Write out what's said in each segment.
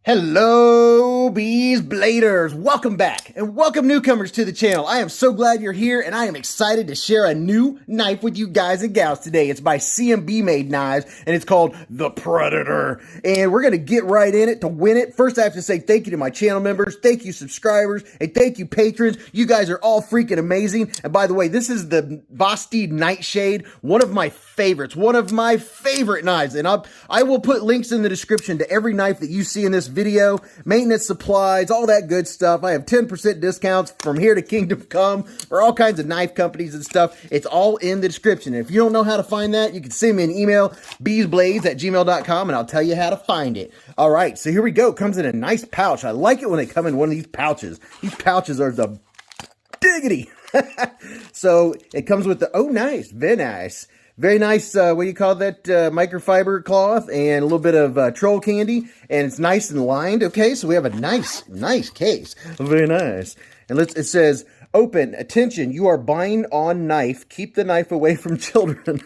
Hello, Beez Bladers. Welcome back and welcome newcomers to the channel. I am so glad you're here and I am excited to share a new knife with you guys and gals today. It's by CMB Made Knives and it's called the Predator. And we're going to get right in it to win it. First, I have to say thank you to my channel members. Thank you, subscribers. And thank you, patrons. You guys are all freaking amazing. And by the way, this is the Vosteed Nightshade, one of my favorites, one of my favorite knives. And I will put links in the description to every knife that you see in this video, maintenance supplies, all that good stuff. I have 10% discounts from here to Kingdom Come for all kinds of knife companies and stuff. It's all in the description. If you don't know how to find that, you can send me an email, beezblades@gmail.com, and I'll tell you how to find it. All right, so here we go. It comes in a nice pouch. I like it when they come in one of these pouches. These pouches are the diggity. So it comes with the, oh, nice, very nice. Very nice, what do you call that, microfiber cloth and a little bit of troll candy, and it's nice and lined. Okay, so we have a nice case. Very nice. And it says, open, attention, you are buying on knife. Keep the knife away from children.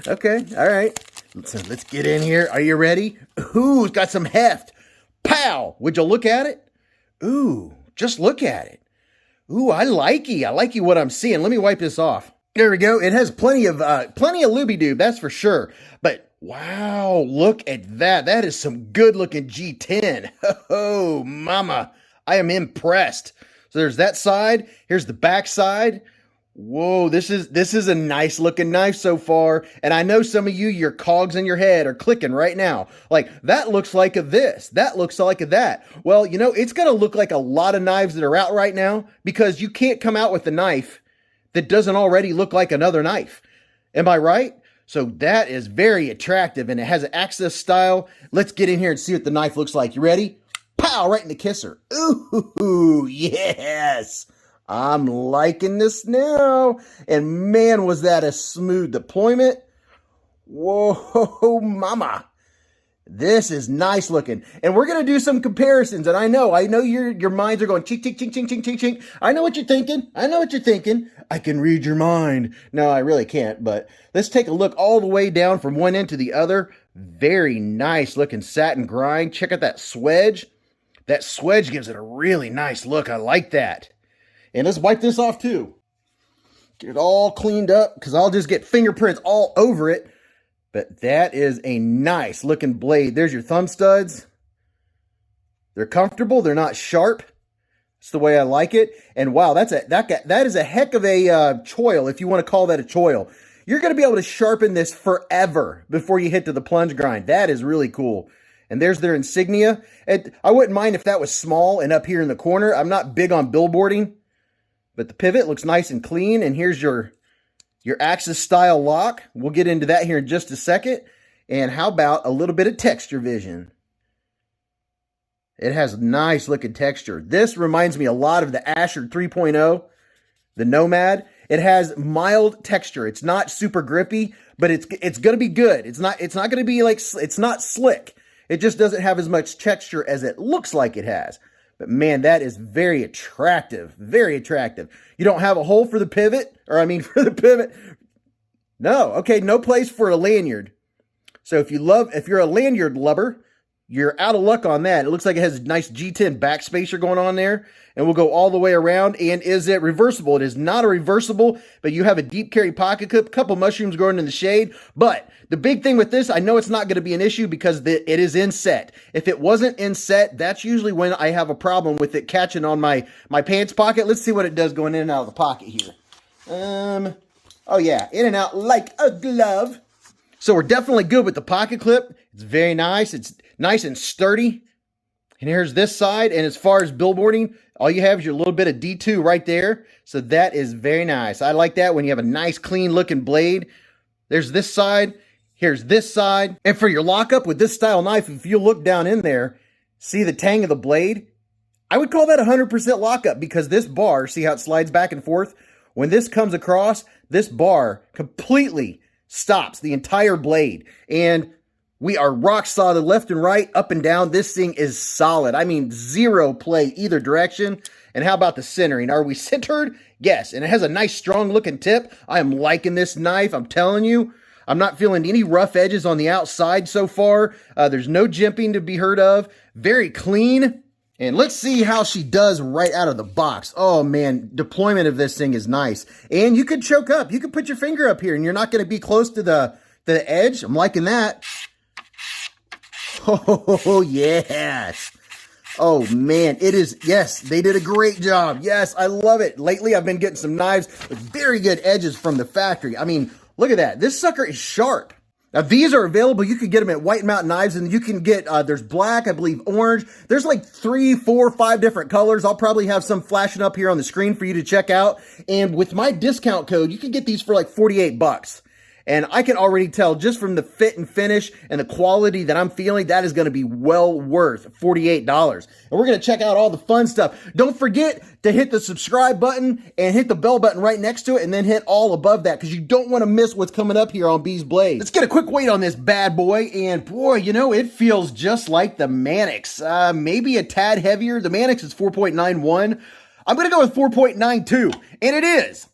Okay, all right. So let's get in here. Are you ready? Ooh, it's got some heft. Pow! Would you look at it? Ooh, just look at it. Ooh, I like what I'm seeing. Let me wipe this off. There we go. It has plenty of looby-doob, that's for sure. But wow, look at that. That is some good-looking G10. Oh, mama, I am impressed. So there's that side. Here's the back side. Whoa, this is a nice-looking knife so far. And I know some of you, your cogs in your head are clicking right now. Like, that looks like a this. That looks like a that. Well, you know, it's going to look like a lot of knives that are out right now because you can't come out with a knife that doesn't already look like another knife. Am I right? So that is very attractive and it has an access style. Let's get in here and see what the knife looks like. You ready? Pow, right in the kisser. Ooh, yes. I'm liking this now. And man, was that a smooth deployment. Whoa, mama. This is nice looking. And we're going to do some comparisons. And I know your minds are going chink, chink, chink, chink, chink, chink, chink. I know what you're thinking. I can read your mind. No, I really can't. But let's take a look all the way down from one end to the other. Very nice looking satin grind. Check out that swedge. That swedge gives it a really nice look. I like that. And let's wipe this off too. Get it all cleaned up because I'll just get fingerprints all over it. But that is a nice looking blade. There's your thumb studs. They're comfortable. They're not sharp. That's the way I like it. And wow, that is a heck of a choil, if you want to call that a choil. You're going to be able to sharpen this forever before you hit to the plunge grind. That is really cool. And there's their insignia. I wouldn't mind if that was small and up here in the corner. I'm not big on billboarding, but the pivot looks nice and clean. And here's your Axis style lock. We'll get into that here in just a second. And how about a little bit of texture vision? It has nice looking texture. This reminds me a lot of the Asher 3.0, the Nomad. It has mild texture. It's not super grippy, but it's going to be good. It's not going to be like, it's not slick. It just doesn't have as much texture as it looks like it has. But man, that is very attractive. Very attractive. You don't have a hole for the pivot, for the pivot. No, okay, no place for a lanyard. So if you're a lanyard lover, you're out of luck on that. It looks like it has a nice G10 backspacer going on there. And we'll go all the way around. And is it reversible? It is not a reversible, but you have a deep carry pocket clip, a couple mushrooms growing in the shade. But the big thing with this, I know it's not going to be an issue because it is inset. If it wasn't inset, that's usually when I have a problem with it catching on my pants pocket. Let's see what it does going in and out of the pocket here. Oh yeah, in and out like a glove. So we're definitely good with the pocket clip. It's very nice. It's nice and sturdy. And here's this side. And as far as billboarding, all you have is your little bit of D2 right there. So that is very nice. I like that when you have a nice clean looking blade. There's this side. Here's this side. And for your lockup with this style knife, if you look down in there, see the tang of the blade? I would call that 100% lockup because this bar, see how it slides back and forth? When this comes across, this bar completely stops the entire blade. And we are rock solid left and right, up and down. This thing is solid. I mean, zero play either direction. And how about the centering? Are we centered? Yes. And it has a nice strong looking tip. I am liking this knife. I'm telling you. I'm not feeling any rough edges on the outside so far. There's no jimping to be heard of. Very clean. And let's see how she does right out of the box. Oh man, deployment of this thing is nice. And you could choke up. You could put your finger up here and you're not going to be close to the edge. I'm liking that. Oh, yes. Oh man, it is, yes, they did a great job. Yes, I love it. Lately, I've been getting some knives with very good edges from the factory. I mean, look at that. This sucker is sharp. Now, these are available. You can get them at White Mountain Knives, and you can get, there's black, I believe orange. There's like 3, 4, 5 different colors. I'll probably have some flashing up here on the screen for you to check out. And with my discount code, you can get these for like 48 bucks. And I can already tell just from the fit and finish and the quality that I'm feeling, that is going to be well worth $48. And we're going to check out all the fun stuff. Don't forget to hit the subscribe button and hit the bell button right next to it and then hit all above that because you don't want to miss what's coming up here on Beez Blades. Let's get a quick weight on this bad boy. And boy, you know, it feels just like the Mannix. Maybe a tad heavier. The Mannix is 4.91. I'm going to go with 4.92. And it is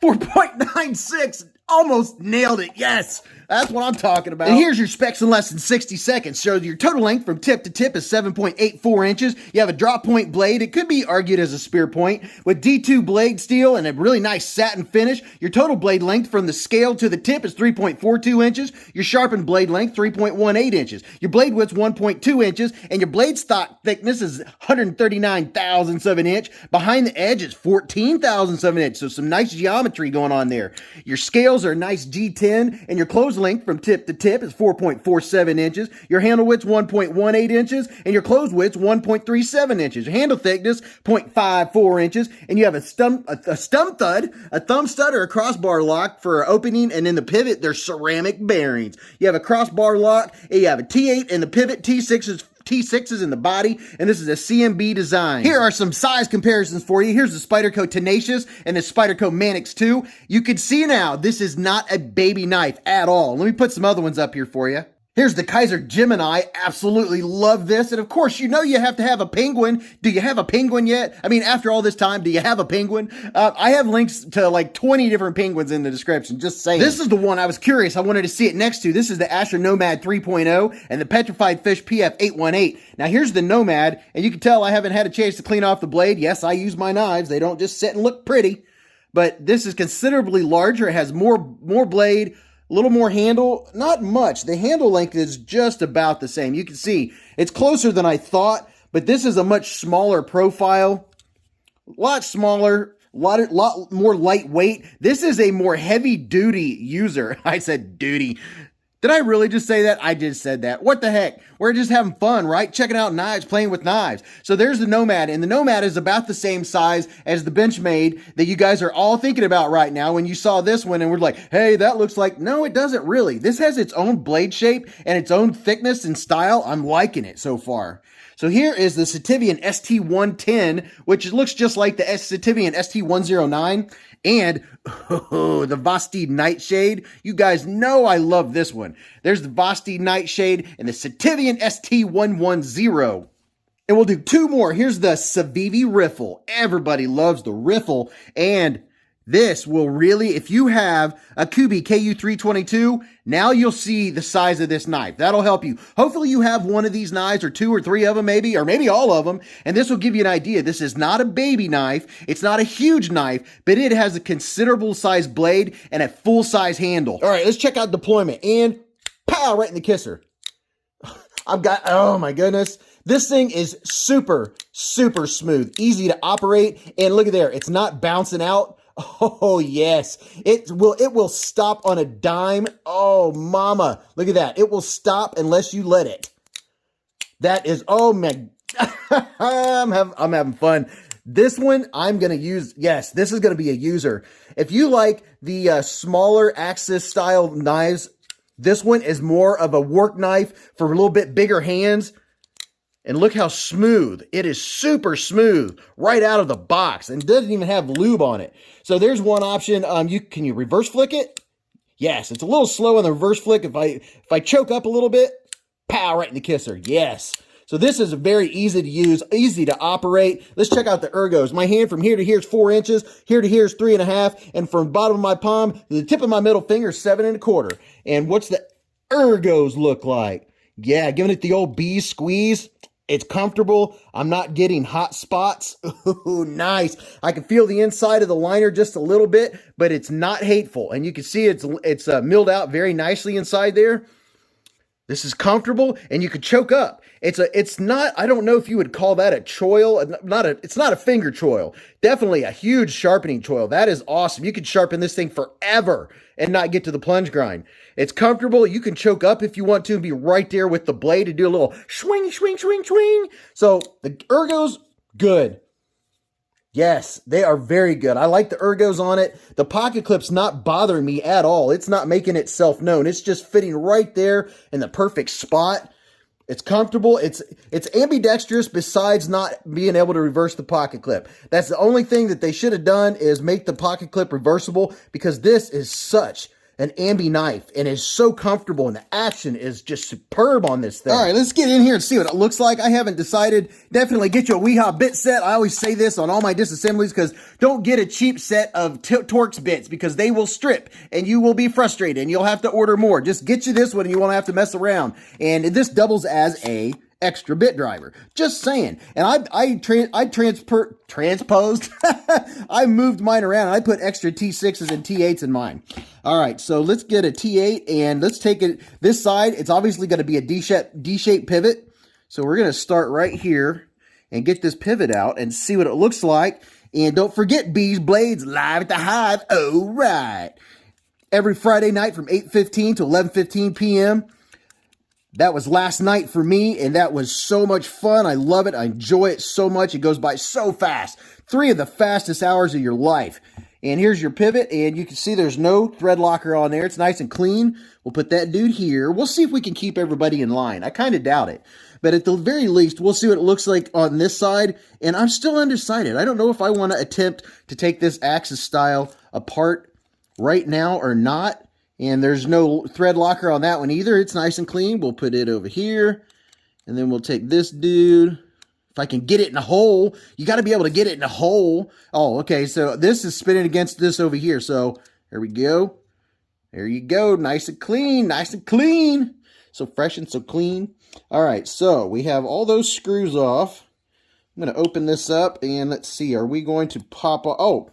4.96. Almost nailed it. Yes, that's what I'm talking about. And here's your specs in less than 60 seconds. So your total length from tip to tip is 7.84 inches. You have a drop point blade. It could be argued as a spear point with D2 blade steel and a really nice satin finish. Your total blade length from the scale to the tip is 3.42 inches. Your sharpened blade length, 3.18 inches. Your blade width, 1.2 inches. And your blade stock thickness is 139 thousandths of an inch. Behind the edge is 14 thousandths of an inch. So some nice geometry going on there. Your scales are a nice G10, and your close length from tip to tip is 4.47 inches. Your handle width 1.18 inches, and your close width 1.37 inches. Your handle thickness 0.54 inches, and you have a thumb stud or a crossbar lock for opening, and in the pivot there's ceramic bearings. You have a crossbar lock, and you have a T8 and the pivot T6s in the body, and this is a CMB design. Here are some size comparisons for you. Here's the Spyderco Tenacious and the Spyderco Mannix 2. You can see now this is not a baby knife at all. Let me put some other ones up here for you. Here's the KIZER Gemini. Absolutely love this. And of course, you know you have to have a penguin. Do you have a penguin yet? I mean, after all this time, do you have a penguin? I have links to like 20 different penguins in the description, just saying. This is the one I was curious. I wanted to see it next to. This is the Asher Nomad 3.0 and the Petrified Fish PF 818. Now here's the Nomad, and you can tell I haven't had a chance to clean off the blade. Yes, I use my knives. They don't just sit and look pretty. But this is considerably larger. It has more blade, a little more handle, not much. The handle length is just about the same. You can see it's closer than I thought, but this is a much smaller profile, a lot smaller, a lot more lightweight. This is a more heavy duty user. I said duty. Did I really just say that? I just said that. What the heck? We're just having fun, right? Checking out knives, playing with knives. So there's the Nomad, and the Nomad is about the same size as the Benchmade that you guys are all thinking about right now when you saw this one and we're like, hey, that looks like, no, it doesn't really. This has its own blade shape and its own thickness and style. I'm liking it so far. So here is the Sativian ST110, which looks just like the Sativian ST109. And the Vosteed Nightshade. You guys know I love this one. There's the Vosteed Nightshade and the Sativian ST110. And we'll do two more. Here's the Civivi Riffle. Everybody loves the Riffle. And this will really, if you have a Kubi KU322, now you'll see the size of this knife. That'll help you. Hopefully you have one of these knives or 2 or 3 of them maybe, or maybe all of them. And this will give you an idea. This is not a baby knife. It's not a huge knife, but it has a considerable size blade and a full size handle. All right, let's check out deployment. And pow, right in the kisser. Oh my goodness. This thing is super, super smooth, easy to operate. And look at there, it's not bouncing out. Oh yes, it will stop on a dime. Oh mama, look at that. It will stop unless you let it. That is, oh man, I'm having fun. This one I'm going to use. Yes, this is going to be a user. If you like the smaller axis style knives, this one is more of a work knife for a little bit bigger hands. And look how smooth. It is super smooth right out of the box and doesn't even have lube on it. So there's one option. Can you reverse flick it? Yes, it's a little slow on the reverse flick. If I choke up a little bit, pow, right in the kisser. Yes. So this is very easy to use, easy to operate. Let's check out the ergos. My hand from here to here is 4 inches, here to here is 3.5, and from the bottom of my palm to the tip of my middle finger is 7.25. And what's the ergos look like? Yeah, giving it the old bees squeeze. It's comfortable. I'm not getting hot spots. Ooh, nice. I can feel the inside of the liner just a little bit, but it's not hateful. And you can see it's milled out very nicely inside there. This is comfortable, and you could choke up. It's not, I don't know if you would call that a choil. It's not a finger choil. Definitely a huge sharpening choil. That is awesome. You could sharpen this thing forever and not get to the plunge grind. It's comfortable. You can choke up if you want to and be right there with the blade to do a little swing, swing, swing, swing. So the ergos, good. Yes, they are very good. I like the ergos on it. The pocket clip's not bothering me at all. It's not making itself known. It's just fitting right there in the perfect spot. It's comfortable. It's ambidextrous besides not being able to reverse the pocket clip. That's the only thing that they should have done is make the pocket clip reversible, because this is such an ambi knife and is so comfortable, and the action is just superb on this thing. All right, let's get in here and see what it looks like. I haven't decided. Definitely get you a Weehaw bit set. I always say this on all my disassemblies, because don't get a cheap set of Torx bits, because they will strip and you will be frustrated and you'll have to order more. Just get you this one and you won't have to mess around. And this doubles as a extra bit driver. Just saying. And I transposed. I moved mine around. I put extra T6s and T8s in mine. All right, so let's get a T8 and let's take it this side. It's obviously going to be a D-shaped pivot. So we're going to start right here and get this pivot out and see what it looks like. And don't forget, Beez Blades live at the Hive. Oh, right. Every Friday night from 8:15 to 11:15 p.m. That was last night for me, and that was so much fun. I love it. I enjoy it so much. It goes by so fast. 3 of the fastest hours of your life. And here's your pivot, and you can see there's no thread locker on there. It's nice and clean. We'll put that dude here. We'll see if we can keep everybody in line. I kind of doubt it. But at the very least, we'll see what it looks like on this side. And I'm still undecided. I don't know if I want to attempt to take this Axis style apart right now or not. And there's no thread locker on that one either. It's nice and clean. We'll put it over here. And then we'll take this dude. If I can get it in a hole. You got to be able to get it in a hole. Oh, okay. So this is spinning against this over here. So there we go. There you go. Nice and clean. Nice and clean. So fresh and so clean. All right. So we have all those screws off. I'm going to open this up. And let's see. Are we going to pop off? Oh.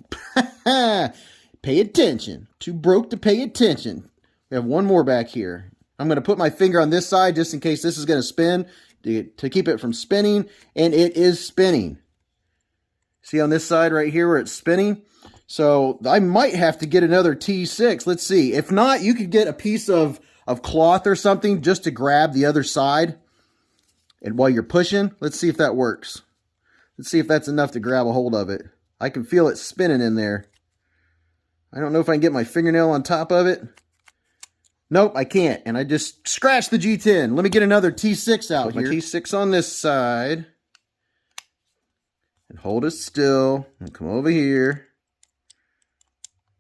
Pay attention. Too broke to pay attention. We have one more back here. I'm going to put my finger on this side just in case this is going to spin to keep it from spinning. And it is spinning. See on this side right here where it's spinning? So I might have to get another T6. Let's see. If not, you could get a piece of cloth or something just to grab the other side. And while you're pushing, let's see if that works. Let's see if that's enough to grab a hold of it. I can feel it spinning in there. I don't know if I can get my fingernail on top of it. Nope, I can't. And I just scratched the G10. Let me get another T6 out here. My T6 on this side. And hold it still. And come over here.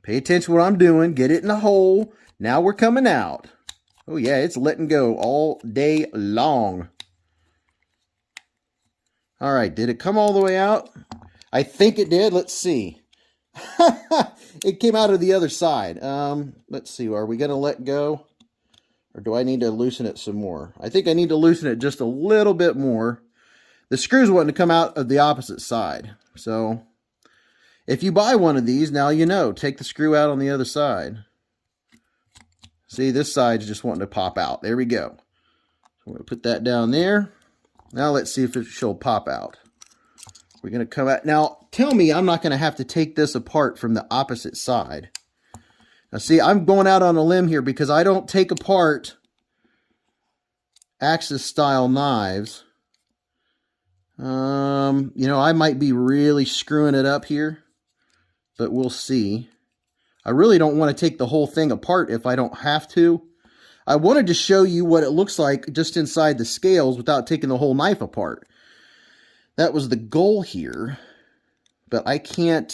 Pay attention to what I'm doing. Get it in the hole. Now we're coming out. Oh yeah, it's letting go all day long. All right, did it come all the way out? I think it did. Let's see. It came out of the other side. Let's see. Are we going to let go? Or do I need to loosen it some more? I think I need to loosen it just a little bit more. The screws want to come out of the opposite side. So if you buy one of these, now you know. Take the screw out on the other side. See, this side's just wanting to pop out. There we go. So I'm going to put that down there. Now let's see if she'll pop out. We're going to come out. Now, tell me I'm not going to have to take this apart from the opposite side. Now, see, I'm going out on a limb here because I don't take apart Axis-style knives. You know, I might be really screwing it up here, but we'll see. I really don't want to take the whole thing apart if I don't have to. I wanted to show you what it looks like just inside the scales without taking the whole knife apart. That was the goal here, but I can't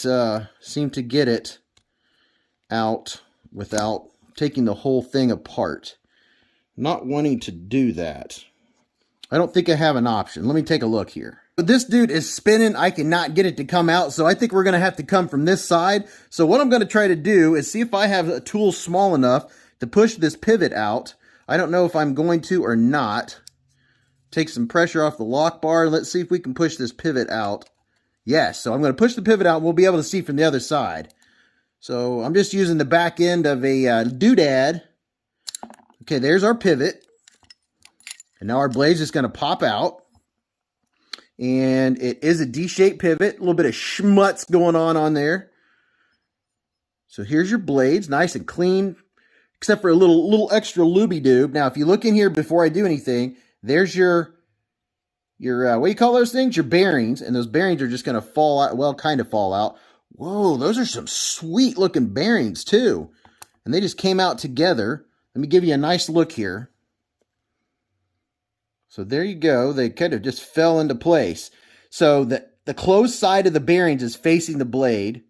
seem to get it out without taking the whole thing apart. Not wanting to do that. I don't think I have an option. Let me take a look here. But this dude is spinning. I cannot get it to come out, so I think we're going to have to come from this side. So what I'm going to try to do is see if I have a tool small enough to push this pivot out. I don't know if I'm going to or not. Take some pressure off the lock bar. Let's see if we can push this pivot out. Yes, so I'm going to push the pivot out. We'll be able to see from the other side. So I'm just using the back end of a doodad. Okay, there's our pivot. And now our blade's just going to pop out. And it is a D-shaped pivot. A little bit of schmutz going on there. So here's your blades, nice and clean, except for a little extra looby-doob. Now, if you look in here before I do anything, there's your what do you call those things? Your bearings. And those bearings are just going to fall out, well, kind of fall out. Whoa, those are some sweet-looking bearings, too. And they just came out together. Let me give you a nice look here. So there you go. They kind of just fell into place. So the closed side of the bearings is facing the blade.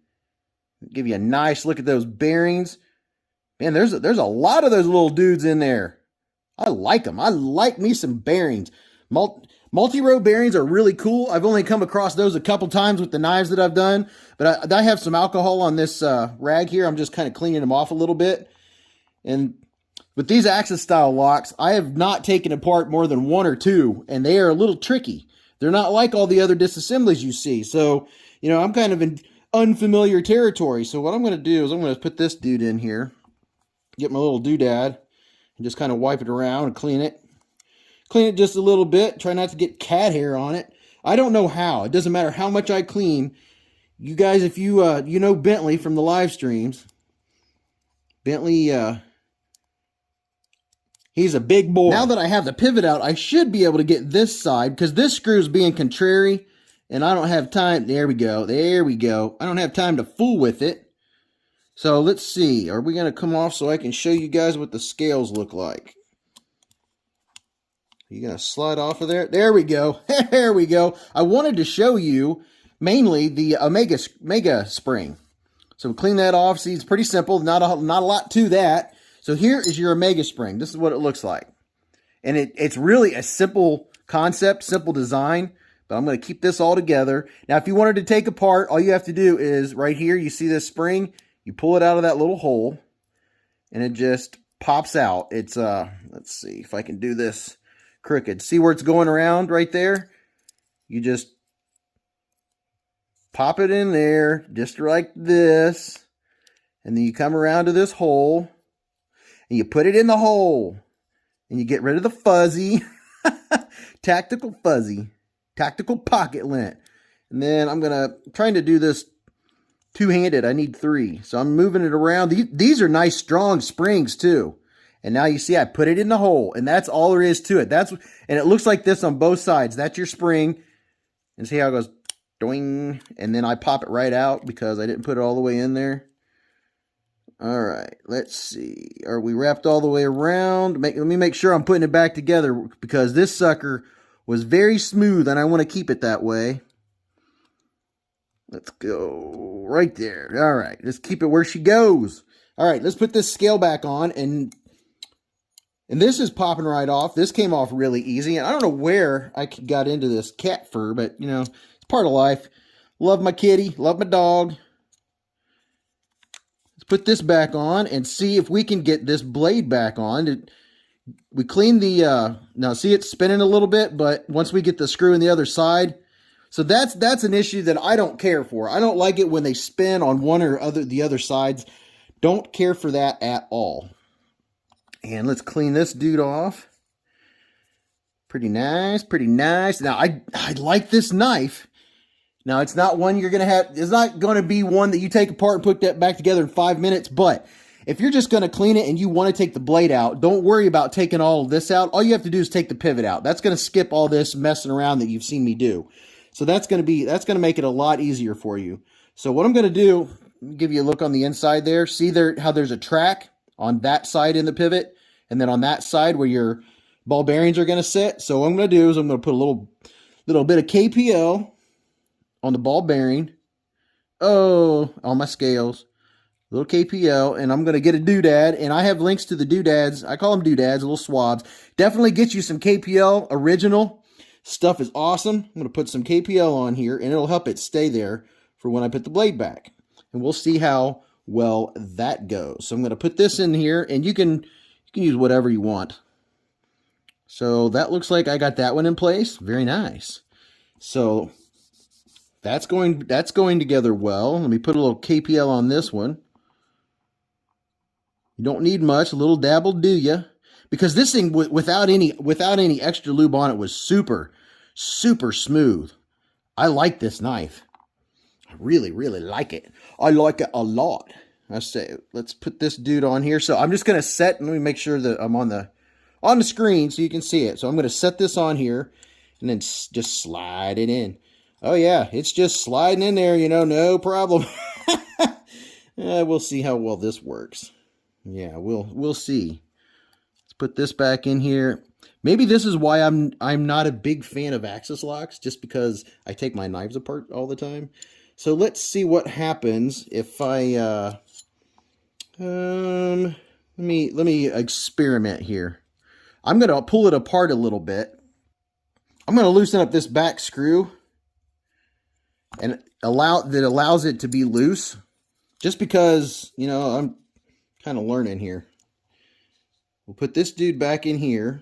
I'll give you a nice look at those bearings. Man, there's a lot of those little dudes in there. I like them. I like me some bearings. Multi-row bearings are really cool. I've only come across those a couple times with the knives that I've done. But I have some alcohol on this rag here. I'm just kind of cleaning them off a little bit. And with these Axis style locks, I have not taken apart more than one or two, and they are a little tricky. They're not like all the other disassemblies you see. So, you know, I'm kind of in unfamiliar territory. So what I'm going to do is I'm going to put this dude in here, get my little doodad, and just kind of wipe it around and clean it. Clean it just a little bit. Try not to get cat hair on it. I don't know how. It doesn't matter how much I clean. You guys, if you you know Bentley from the live streams, Bentley, he's a big boy. Now that I have the pivot out, I should be able to get this side, because this screw is being contrary, and I don't have time. There we go. There we go. I don't have time to fool with it. So let's see. Are we going to come off so I can show you guys what the scales look like? Are you going to slide off of there? There we go. There we go. I wanted to show you mainly the Mega spring. So clean that off. See, it's pretty simple. Not a lot to that. So here is your Omega spring. This is what it looks like. And it's really a simple concept, simple design, but I'm going to keep this all together. Now, if you wanted to take apart, all you have to do is right here, you see this spring, you pull it out of that little hole, and it just pops out. It's, let's see if I can do this crooked. See where it's going around right there? You just pop it in there, just like this, and then you come around to this hole, and you put it in the hole, and you get rid of the fuzzy, tactical pocket lint. And then I'm trying to do this two-handed. I need 3. So I'm moving it around. These are nice, strong springs too. And now you see I put it in the hole, and that's all there is to it. And it looks like this on both sides. That's your spring. And see how it goes, doing, and then I pop it right out because I didn't put it all the way in there. All right, let's see. Are we wrapped all the way around? Let me make sure I'm putting it back together, because this sucker was very smooth and I want to keep it that way. Let's go right there. All right, let's keep it where she goes. All right, let's put this scale back on, and this is popping right off. This came off really easy, and I don't know where I got into this cat fur, but you know, it's part of life. Love my kitty, love my dog. Put this back on and see if we can get this blade back on. We clean the, now see it's spinning a little bit, but once we get the screw in the other side, so that's an issue that I don't care for. I don't like it when they spin on one or the other sides. Don't care for that at all. And let's clean this dude off. Pretty nice, pretty nice. Now I like this knife. Now, it's not one you're going to have, it's not going to be one that you take apart and put that back together in 5 minutes, but if you're just going to clean it and you want to take the blade out, don't worry about taking all of this out. All you have to do is take the pivot out. That's going to skip all this messing around that you've seen me do. So that's going to make it a lot easier for you. So what I'm going to do, give you a look on the inside there. See there how there's a track on that side in the pivot, and then on that side where your ball bearings are going to sit. So what I'm going to do is I'm going to put a little bit of KPL on the ball bearing. Oh, on my scales. little KPL, and I'm going to get a doodad, and I have links to the doodads. I call them doodads, little swabs. Definitely get you some KPL original. Stuff is awesome. I'm going to put some KPL on here, and it'll help it stay there for when I put the blade back. And we'll see how well that goes. So I'm going to put this in here, and you can use whatever you want. So that looks like I got that one in place. Very nice. So that's going together well. Let me put a little KPL on this one. You don't need much. A little dab will do ya. Because this thing, without any extra lube on it, was super, super smooth. I like this knife. I really, really like it. I like it a lot. I say, let's put this dude on here. So I'm just going to set, let me make sure that I'm on the screen so you can see it. So I'm going to set this on here and then just slide it in. Oh yeah, it's just sliding in there, you know, no problem. We'll see how well this works. Yeah, we'll see. Let's put this back in here. Maybe this is why I'm not a big fan of axis locks, just because I take my knives apart all the time. So let's see what happens if I let me experiment here. I'm going to pull it apart a little bit. I'm going to loosen up this back screw and allows it to be loose, just because, you know, I'm kind of learning here. We'll put this dude back in here.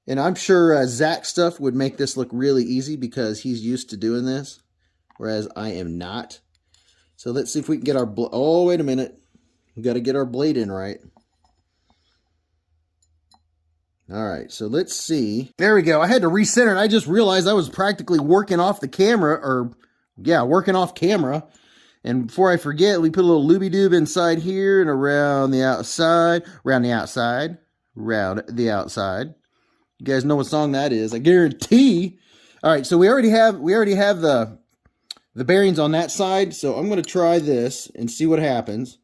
And I'm sure Zach stuff would make this look really easy because he's used to doing this, whereas I am not. So let's see if we can get our... Oh, wait a minute. We've got to get our blade in right. All right, so let's see. There we go. I had to recenter it. I just realized I was practically working off the camera, or yeah, working off camera. And before I forget, we put a little looby-doob inside here and around the outside, around the outside, around the outside. You guys know what song that is, I guarantee. All right, so we already have the bearings on that side. So I'm going to try this and see what happens.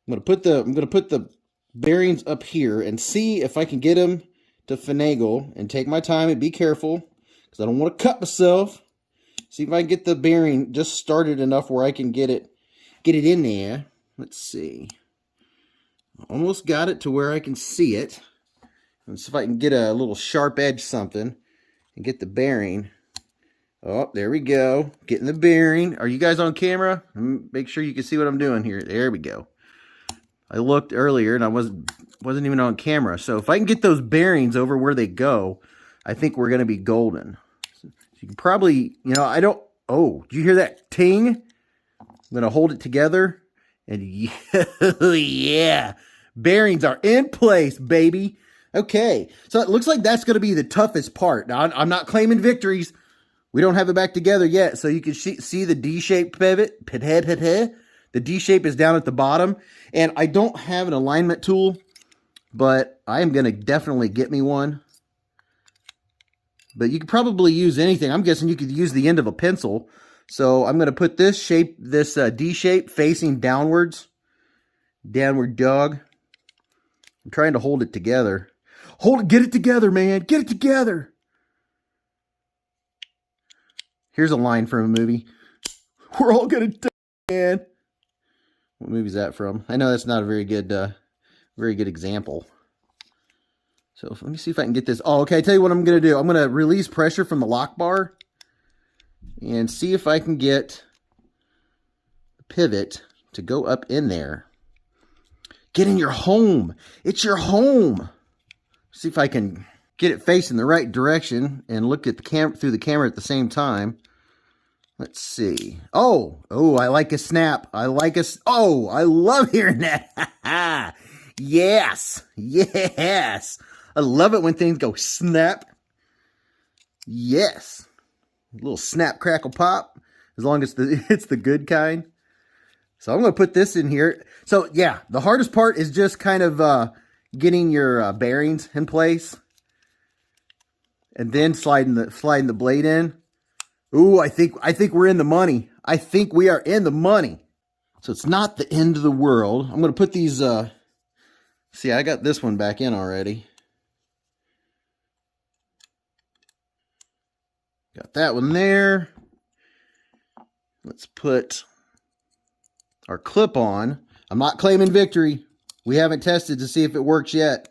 I'm going to put the bearings up here and see if I can get them to finagle, and take my time and be careful because I don't want to cut myself. See if I can get the bearing just started enough where I can get it in there. Let's see. Almost got it to where I can see it. Let's see if I can get a little sharp edge something and get the bearing. Oh, there we go. Getting the bearing. Are you guys on camera? Make sure you can see what I'm doing here. There we go. I looked earlier and I wasn't even on camera. So if I can get those bearings over where they go, I think we're going to be golden. You can probably, you know, I don't... Oh, did you hear that ting? I'm going to hold it together. And yeah, bearings are in place, baby. Okay, so it looks like that's going to be the toughest part. Now, I'm not claiming victories. We don't have it back together yet. So you can see the D-shaped pivot. The D-shape is down at the bottom. And I don't have an alignment tool, but I am going to definitely get me one. But you could probably use anything. I'm guessing you could use the end of a pencil. So I'm going to put this D shape facing downwards. Downward dog. I'm trying to hold it together. Get it together, man. Get it together. Here's a line from a movie. We're all going to die, man. What movie is that from? I know that's not a very good example. So let me see if I can get this. Oh, okay. I tell you what I'm going to do. I'm going to release pressure from the lock bar and see if I can get the pivot to go up in there. Get in your home. It's your home. See if I can get it facing the right direction and look at the through the camera at the same time. Let's see. Oh, I like a snap. I love hearing that. Yes. I love it when things go snap. Yes. A little snap, crackle, pop. As long as it's the good kind. So I'm going to put this in here. So yeah, the hardest part is just kind of getting your bearings in place. And then sliding the blade in. Ooh, I think we're in the money. I think we are in the money. So it's not the end of the world. I'm going to put these... see, I got this one back in already. Got that one there. Let's put our clip-on. I'm not claiming victory. We haven't tested to see if it works yet.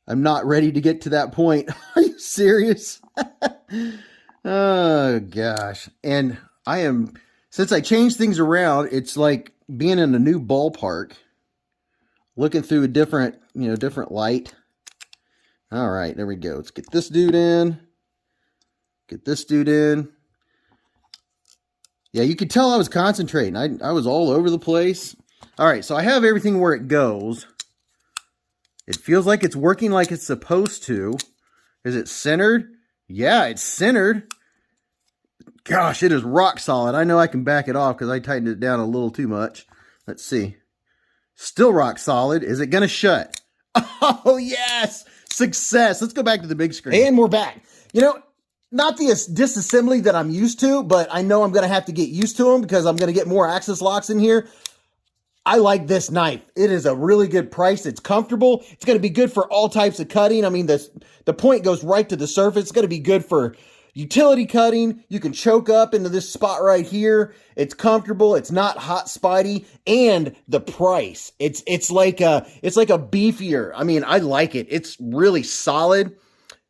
I'm not ready to get to that point. Are you serious? Oh, gosh. And I am, since I changed things around, it's like being in a new ballpark, looking through a different, different light. All right, there we go. Let's get this dude in. Get this dude in. Yeah, you could tell I was concentrating. I was all over the place. All right, so I have everything where it goes. It feels like it's working like it's supposed to. Is it centered? Yeah, it's centered. Gosh, it is rock solid. I know I can back it off because I tightened it down a little too much. Let's see. Still rock solid. Is it going to shut? Oh, yes. Success. Let's go back to the big screen. And we're back. Not the disassembly that I'm used to, but I know I'm going to have to get used to them because I'm going to get more access locks in here. I like this knife. It is a really good price. It's comfortable. It's going to be good for all types of cutting. I mean, the point goes right to the surface. It's going to be good for utility cutting. You can choke up into this spot right here. It's comfortable. It's not hot spidey. And the price, it's like a beefier. I mean, I like it. It's really solid.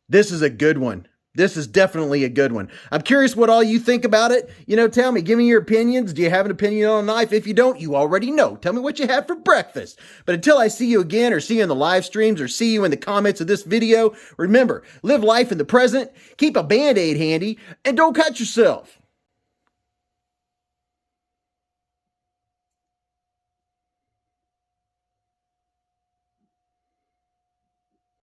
This is a good one. This is definitely a good one. I'm curious what all you think about it. Tell me, give me your opinions. Do you have an opinion on a knife? If you don't, you already know. Tell me what you had for breakfast. But until I see you again, or see you in the live streams, or see you in the comments of this video, remember, live life in the present, keep a Band-Aid handy, and don't cut yourself.